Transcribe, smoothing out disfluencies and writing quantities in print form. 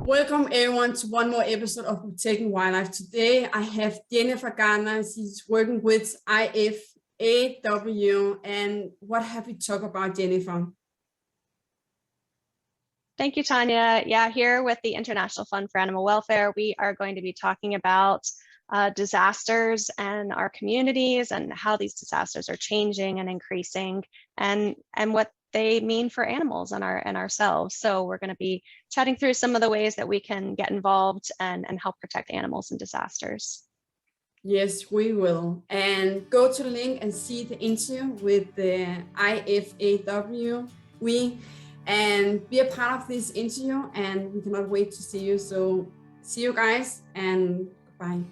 Welcome everyone to one more episode of Protecting Wildlife. Today I have Jennifer Garner. She's working with IFAW. And what have we talked about, Jennifer? Thank you, Tanya. Yeah, here with the International Fund for Animal Welfare, we are going to be talking about disasters and our communities and how these disasters are changing and increasing and what they mean for animals and ourselves. So we're going to be chatting through some of the ways that we can get involved and help protect animals in disasters. Yes, we will. And go to the link and see the interview with the IFAW. And be a part of this interview, and we cannot wait to see you. So see you guys, and goodbye.